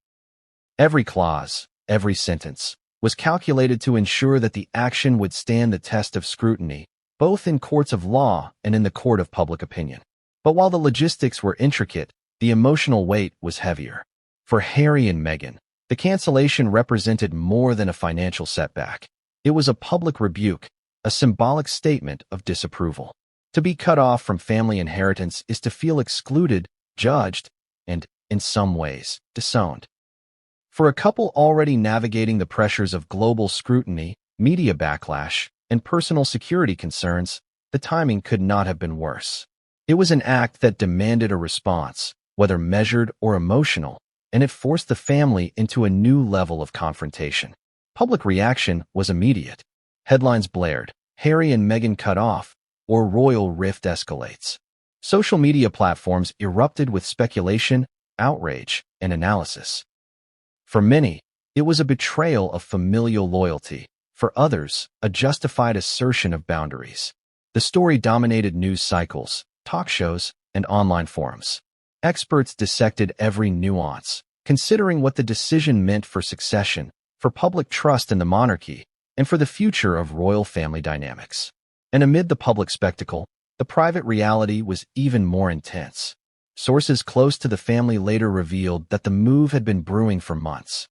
Every clause, every sentence, was calculated to ensure that the action would stand the test of scrutiny, both in courts of law and in the court of public opinion. But while the logistics were intricate, the emotional weight was heavier. For Harry and Meghan, the cancellation represented more than a financial setback. It was a public rebuke, a symbolic statement of disapproval. To be cut off from family inheritance is to feel excluded, judged, and, in some ways, disowned. For a couple already navigating the pressures of global scrutiny, media backlash, and personal security concerns, the timing could not have been worse. It was an act that demanded a response, whether measured or emotional, and it forced the family into a new level of confrontation. Public reaction was immediate. Headlines blared, Harry and Meghan cut off, or royal rift escalates. Social media platforms erupted with speculation, outrage, and analysis. For many, it was a betrayal of familial loyalty. For others, a justified assertion of boundaries. The story dominated news cycles, talk shows, and online forums. Experts dissected every nuance, considering what the decision meant for succession, for public trust in the monarchy, and for the future of royal family dynamics. And amid the public spectacle, the private reality was even more intense. Sources close to the family later revealed that the move had been brewing for months.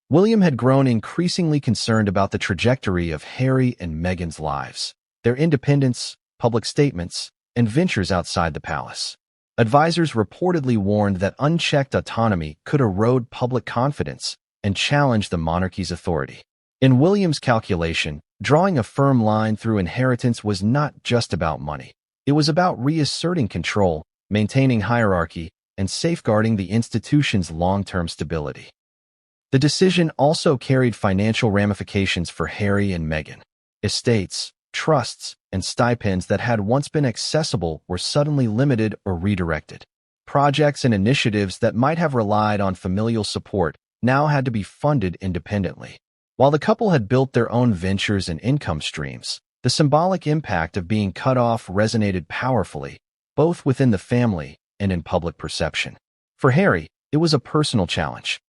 William had grown increasingly concerned about the trajectory of Harry and Meghan's lives, their independence, public statements, and ventures outside the palace. Advisors reportedly warned that unchecked autonomy could erode public confidence and challenge the monarchy's authority. In William's calculation, drawing a firm line through inheritance was not just about money. It was about reasserting control, maintaining hierarchy, and safeguarding the institution's long-term stability. The decision also carried financial ramifications for Harry and Meghan. Estates, trusts, and stipends that had once been accessible were suddenly limited or redirected. Projects and initiatives that might have relied on familial support now had to be funded independently. While the couple had built their own ventures and income streams, the symbolic impact of being cut off resonated powerfully, both within the family and in public perception. For Harry, it was a personal challenge,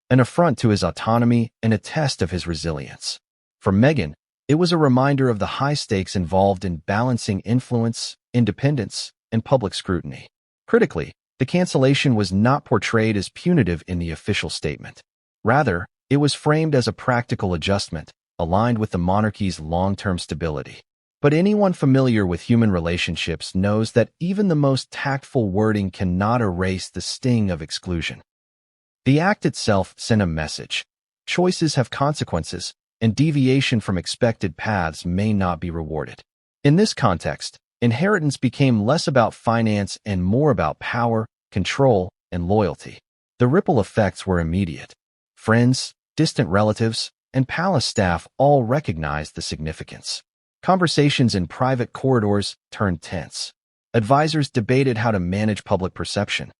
an affront to his autonomy and a test of his resilience. For Meghan, it was a reminder of the high stakes involved in balancing influence, independence, and public scrutiny. Critically, the cancellation was not portrayed as punitive in the official statement. Rather, it was framed as a practical adjustment, aligned with the monarchy's long-term stability. But anyone familiar with human relationships knows that even the most tactful wording cannot erase the sting of exclusion. The act itself sent a message. Choices have consequences, and deviation from expected paths may not be rewarded. In this context, inheritance became less about finance and more about power, control, and loyalty. The ripple effects were immediate. Friends, distant relatives, and palace staff all recognized the significance. Conversations in private corridors turned tense. Advisors debated how to manage public perception.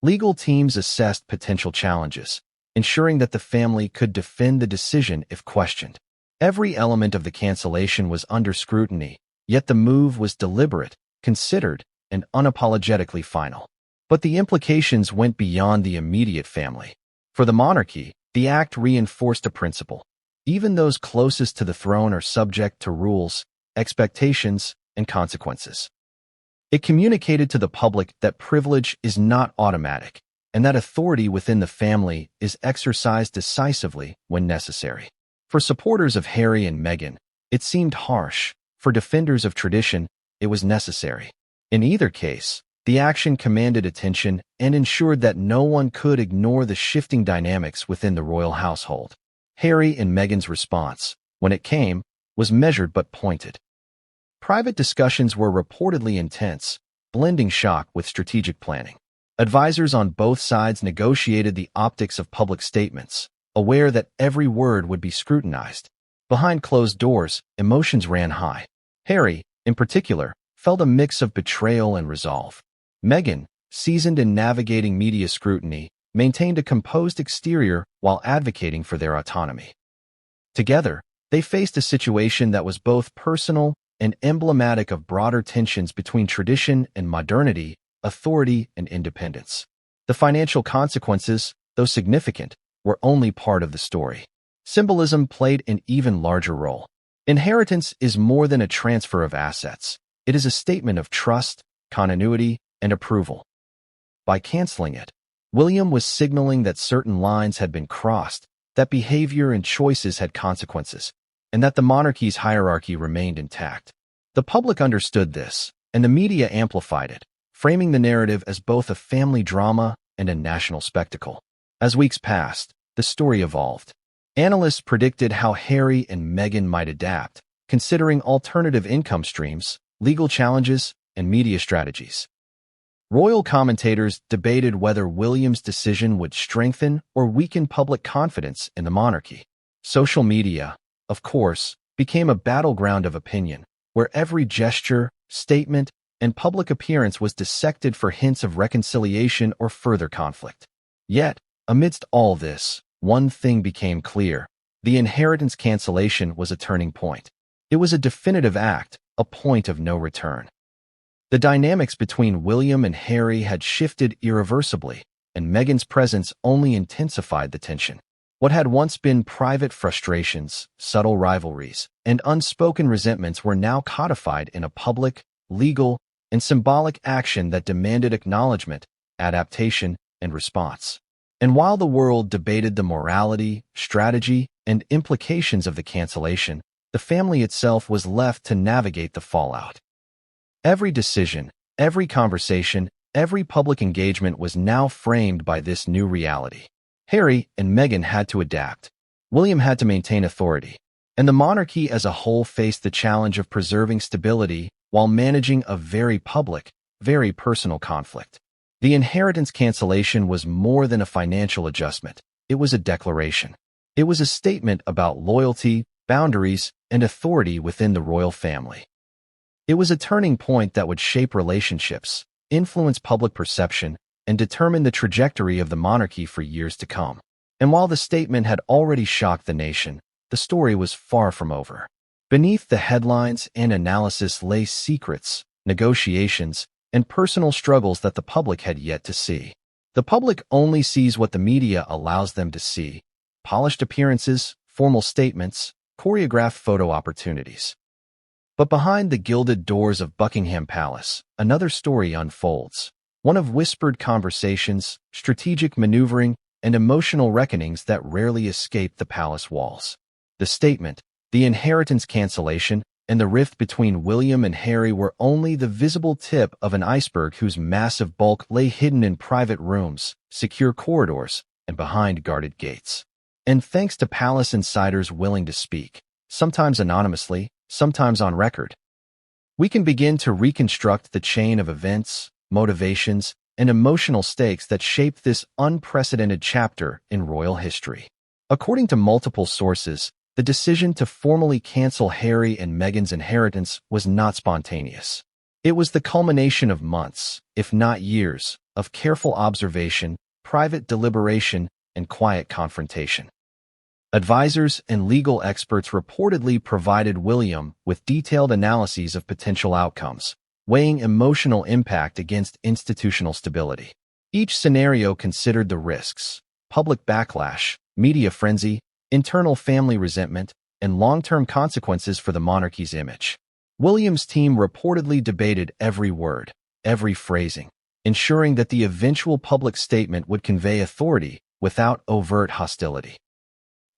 Legal teams assessed potential challenges, ensuring that the family could defend the decision if questioned. Every element of the cancellation was under scrutiny, yet the move was deliberate, considered, and unapologetically final. But the implications went beyond the immediate family. For the monarchy, the act reinforced a principle. Even those closest to the throne are subject to rules, expectations, and consequences. It communicated to the public that privilege is not automatic, and that authority within the family is exercised decisively when necessary. For supporters of Harry and Meghan, it seemed harsh. For defenders of tradition, it was necessary. In either case, the action commanded attention and ensured that no one could ignore the shifting dynamics within the royal household. Harry and Meghan's response, when it came, was measured but pointed. Private discussions were reportedly intense, blending shock with strategic planning. Advisors on both sides negotiated the optics of public statements, aware that every word would be scrutinized. Behind closed doors, emotions ran high. Harry, in particular, felt a mix of betrayal and resolve. Meghan, seasoned in navigating media scrutiny, maintained a composed exterior while advocating for their autonomy. Together, they faced a situation that was both personal and emblematic of broader tensions between tradition and modernity, authority and independence. The financial consequences, though significant, were only part of the story. Symbolism played an even larger role. Inheritance is more than a transfer of assets. It is a statement of trust, continuity, and approval. By canceling it, William was signaling that certain lines had been crossed, that behavior and choices had consequences, and that the monarchy's hierarchy remained intact. The public understood this, and the media amplified it, framing the narrative as both a family drama and a national spectacle. As weeks passed, the story evolved. Analysts predicted how Harry and Meghan might adapt, considering alternative income streams, legal challenges, and media strategies. Royal commentators debated whether William's decision would strengthen or weaken public confidence in the monarchy. Social media, of course, became a battleground of opinion, where every gesture, statement, and public appearance was dissected for hints of reconciliation or further conflict. Yet, amidst all this, one thing became clear. The inheritance cancellation was a turning point. It was a definitive act, a point of no return. The dynamics between William and Harry had shifted irreversibly, and Meghan's presence only intensified the tension. What had once been private frustrations, subtle rivalries, and unspoken resentments were now codified in a public, legal, and symbolic action that demanded acknowledgement, adaptation, and response. And while the world debated the morality, strategy, and implications of the cancellation, the family itself was left to navigate the fallout. Every decision, every conversation, every public engagement was now framed by this new reality. Harry and Meghan had to adapt. William had to maintain authority. And the monarchy as a whole faced the challenge of preserving stability while managing a very public, very personal conflict. The inheritance cancellation was more than a financial adjustment. It was a declaration. It was a statement about loyalty, boundaries, and authority within the royal family. It was a turning point that would shape relationships, influence public perception, and determine the trajectory of the monarchy for years to come. And while the statement had already shocked the nation, the story was far from over. Beneath the headlines and analysis lay secrets, negotiations, and personal struggles that the public had yet to see. The public only sees what the media allows them to see: polished appearances, formal statements, choreographed photo opportunities. But behind the gilded doors of Buckingham Palace, another story unfolds. One of whispered conversations, strategic maneuvering, and emotional reckonings that rarely escape the palace walls. The statement, the inheritance cancellation, and the rift between William and Harry were only the visible tip of an iceberg whose massive bulk lay hidden in private rooms, secure corridors, and behind guarded gates. And thanks to palace insiders willing to speak, sometimes anonymously, sometimes on record, we can begin to reconstruct the chain of events, motivations, and emotional stakes that shaped this unprecedented chapter in royal history. According to multiple sources, the decision to formally cancel Harry and Meghan's inheritance was not spontaneous. It was the culmination of months, if not years, of careful observation, private deliberation, and quiet confrontation. Advisors and legal experts reportedly provided William with detailed analyses of potential outcomes, weighing emotional impact against institutional stability. Each scenario considered the risks: public backlash, media frenzy, internal family resentment, and long-term consequences for the monarchy's image. William's team reportedly debated every word, every phrasing, ensuring that the eventual public statement would convey authority without overt hostility.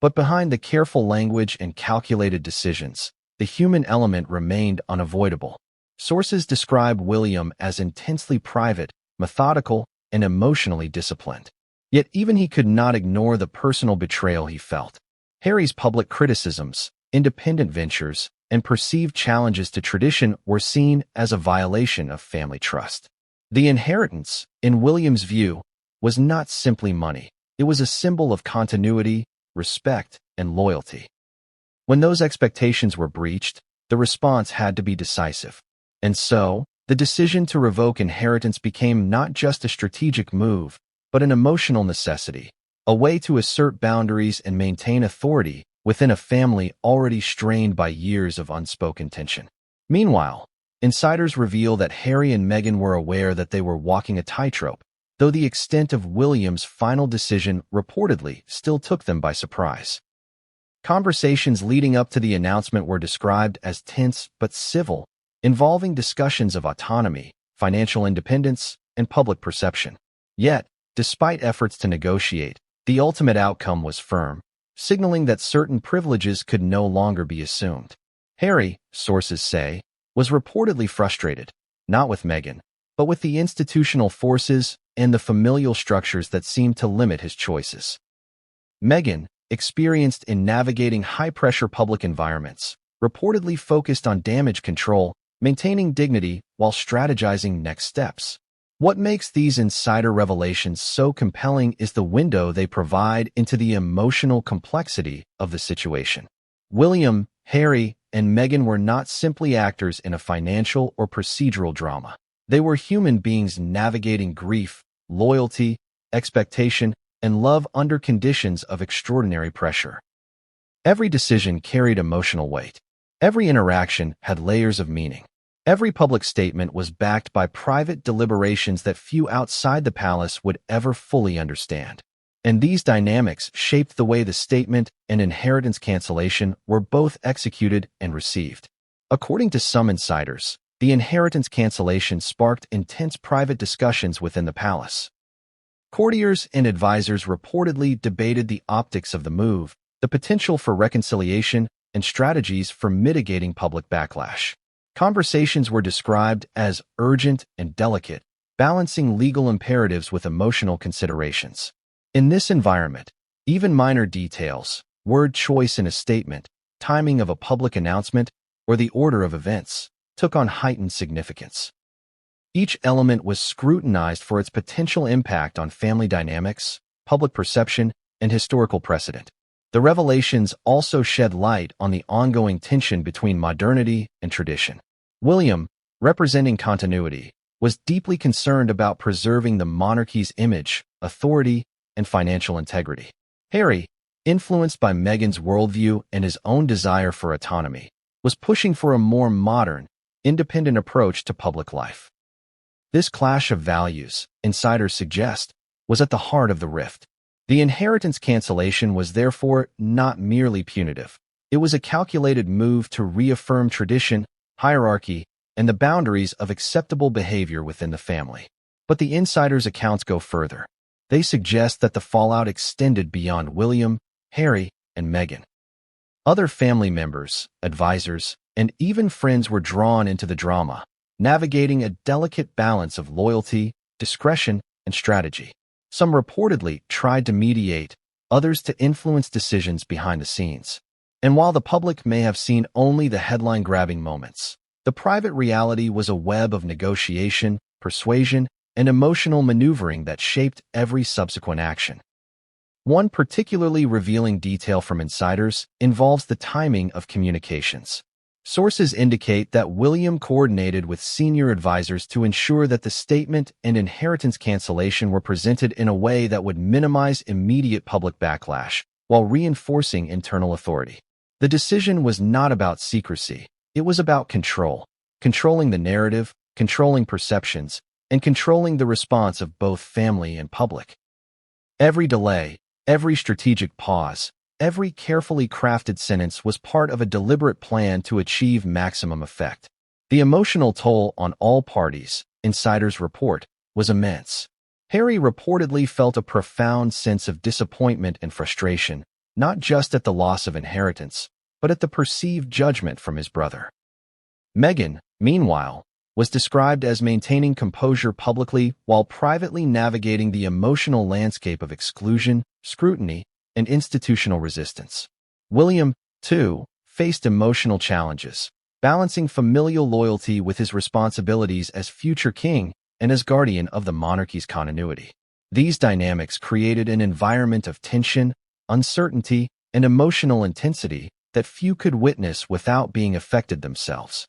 But behind the careful language and calculated decisions, the human element remained unavoidable. Sources describe William as intensely private, methodical, and emotionally disciplined. Yet even he could not ignore the personal betrayal he felt. Harry's public criticisms, independent ventures, and perceived challenges to tradition were seen as a violation of family trust. The inheritance, in William's view, was not simply money. It was a symbol of continuity, respect, and loyalty. When those expectations were breached, the response had to be decisive. And so, the decision to revoke inheritance became not just a strategic move, but an emotional necessity, a way to assert boundaries and maintain authority within a family already strained by years of unspoken tension. Meanwhile, insiders reveal that Harry and Meghan were aware that they were walking a tightrope, though the extent of William's final decision reportedly still took them by surprise. Conversations leading up to the announcement were described as tense but civil, involving discussions of autonomy, financial independence, and public perception. Yet, despite efforts to negotiate, the ultimate outcome was firm, signaling that certain privileges could no longer be assumed. Harry, sources say, was reportedly frustrated, not with Meghan, but with the institutional forces and the familial structures that seemed to limit his choices. Meghan, experienced in navigating high-pressure public environments, reportedly focused on damage control, maintaining dignity while strategizing next steps. What makes these insider revelations so compelling is the window they provide into the emotional complexity of the situation. William, Harry, and Meghan were not simply actors in a financial or procedural drama. They were human beings navigating grief, loyalty, expectation, and love under conditions of extraordinary pressure. Every decision carried emotional weight. Every interaction had layers of meaning. Every public statement was backed by private deliberations that few outside the palace would ever fully understand. And these dynamics shaped the way the statement and inheritance cancellation were both executed and received. According to some insiders, the inheritance cancellation sparked intense private discussions within the palace. Courtiers and advisors reportedly debated the optics of the move, the potential for reconciliation, and strategies for mitigating public backlash. Conversations were described as urgent and delicate, balancing legal imperatives with emotional considerations. In this environment, even minor details, word choice in a statement, timing of a public announcement, or the order of events, took on heightened significance. Each element was scrutinized for its potential impact on family dynamics, public perception, and historical precedent. The revelations also shed light on the ongoing tension between modernity and tradition. William, representing continuity, was deeply concerned about preserving the monarchy's image, authority, and financial integrity. Harry, influenced by Meghan's worldview and his own desire for autonomy, was pushing for a more modern, independent approach to public life. This clash of values, insiders suggest, was at the heart of the rift. The inheritance cancellation was therefore not merely punitive. It was a calculated move to reaffirm tradition, hierarchy, and the boundaries of acceptable behavior within the family. But the insiders' accounts go further. They suggest that the fallout extended beyond William, Harry, and Meghan. Other family members, advisors, and even friends were drawn into the drama, navigating a delicate balance of loyalty, discretion, and strategy. Some reportedly tried to mediate, others to influence decisions behind the scenes. And while the public may have seen only the headline-grabbing moments, the private reality was a web of negotiation, persuasion, and emotional maneuvering that shaped every subsequent action. One particularly revealing detail from insiders involves the timing of communications. Sources indicate that William coordinated with senior advisors to ensure that the statement and inheritance cancellation were presented in a way that would minimize immediate public backlash, while reinforcing internal authority. The decision was not about secrecy. It was about control, controlling the narrative, controlling perceptions, and controlling the response of both family and public. Every delay, every strategic pause, every carefully crafted sentence was part of a deliberate plan to achieve maximum effect. The emotional toll on all parties, insiders report, was immense. Harry reportedly felt a profound sense of disappointment and frustration, not just at the loss of inheritance, but at the perceived judgment from his brother. Meghan, meanwhile, was described as maintaining composure publicly while privately navigating the emotional landscape of exclusion, scrutiny, and institutional resistance. William, too, faced emotional challenges, balancing familial loyalty with his responsibilities as future king and as guardian of the monarchy's continuity. These dynamics created an environment of tension, uncertainty, and emotional intensity that few could witness without being affected themselves.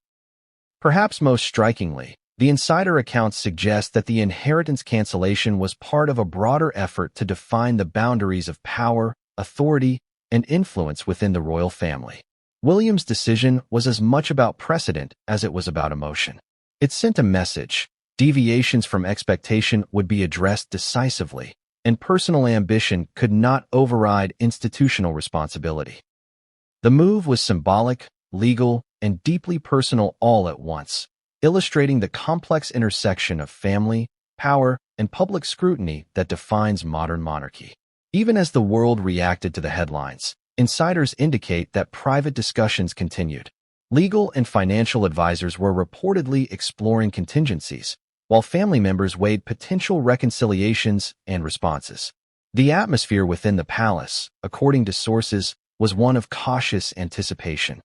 Perhaps most strikingly, the insider accounts suggest that the inheritance cancellation was part of a broader effort to define the boundaries of power, authority, and influence within the royal family. William's decision was as much about precedent as it was about emotion. It sent a message: deviations from expectation would be addressed decisively, and personal ambition could not override institutional responsibility. The move was symbolic, legal, and deeply personal all at once, illustrating the complex intersection of family, power, and public scrutiny that defines modern monarchy. Even as the world reacted to the headlines, insiders indicate that private discussions continued. Legal and financial advisors were reportedly exploring contingencies, while family members weighed potential reconciliations and responses. The atmosphere within the palace, according to sources, was one of cautious anticipation.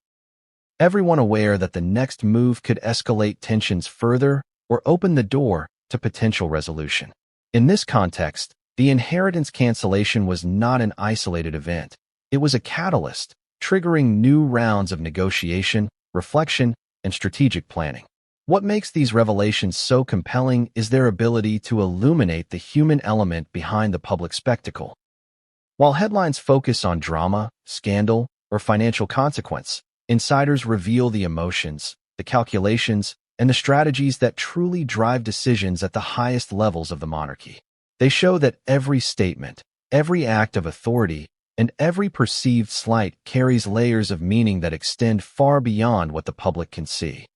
Everyone aware that the next move could escalate tensions further or open the door to potential resolution. In this context, the inheritance cancellation was not an isolated event. It was a catalyst, triggering new rounds of negotiation, reflection, and strategic planning. What makes these revelations so compelling is their ability to illuminate the human element behind the public spectacle. While headlines focus on drama, scandal, or financial consequence, insiders reveal the emotions, the calculations, and the strategies that truly drive decisions at the highest levels of the monarchy. They show that every statement, every act of authority, and every perceived slight carries layers of meaning that extend far beyond what the public can see.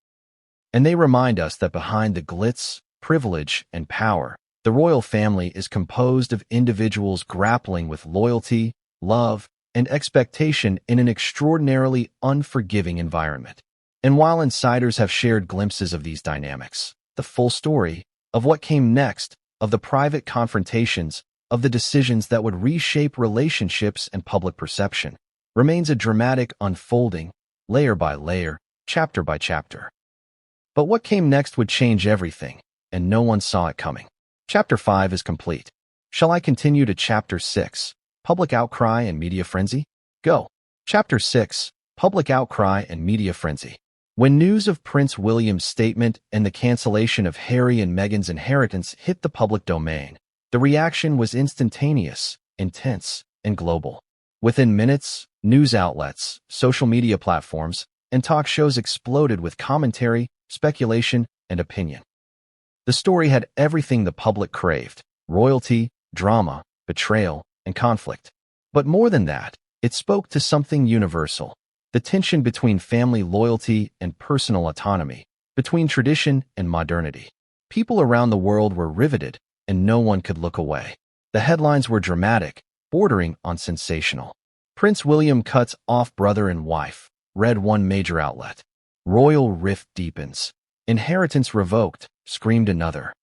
And they remind us that behind the glitz, privilege, and power, the royal family is composed of individuals grappling with loyalty, love, and expectation in an extraordinarily unforgiving environment. And while insiders have shared glimpses of these dynamics, the full story of what came next, of the private confrontations, of the decisions that would reshape relationships and public perception, remains a dramatic unfolding, layer by layer, chapter by chapter. But what came next would change everything, and no one saw it coming. Chapter 5 is complete. Shall I continue to Chapter 6? Public outcry and media frenzy? Go. Chapter 6. Public outcry and media frenzy. When news of Prince William's statement and the cancellation of Harry and Meghan's inheritance hit the public domain, the reaction was instantaneous, intense, and global. Within minutes, news outlets, social media platforms, and talk shows exploded with commentary, speculation, and opinion. The story had everything the public craved: royalty, drama, betrayal, and conflict. But more than that, it spoke to something universal: the tension between family loyalty and personal autonomy, between tradition and modernity. People around the world were riveted, and no one could look away. The headlines were dramatic, bordering on sensational. Prince William cuts off brother and wife, read one major outlet. Royal rift deepens. Inheritance revoked, screamed another.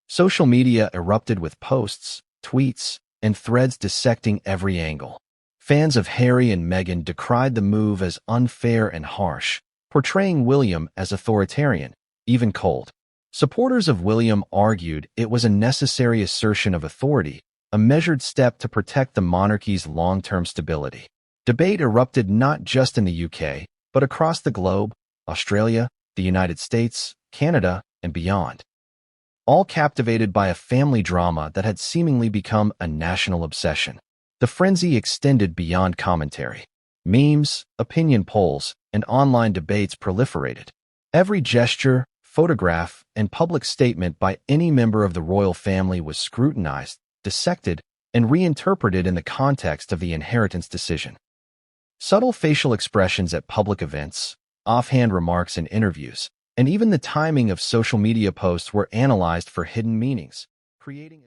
Social media erupted with posts, tweets, and threads dissecting every angle. Fans of Harry and Meghan decried the move as unfair and harsh, portraying William as authoritarian, even cold. Supporters of William argued it was a necessary assertion of authority, a measured step to protect the monarchy's long-term stability. Debate erupted not just in the UK, but across the globe: Australia, the United States, Canada, and beyond. All captivated by a family drama that had seemingly become a national obsession. The frenzy extended beyond commentary. Memes, opinion polls, and online debates proliferated. Every gesture, photograph, and public statement by any member of the royal family was scrutinized, dissected, and reinterpreted in the context of the inheritance decision. Subtle facial expressions at public events, offhand remarks in interviews, and even the timing of social media posts were analyzed for hidden meanings, creating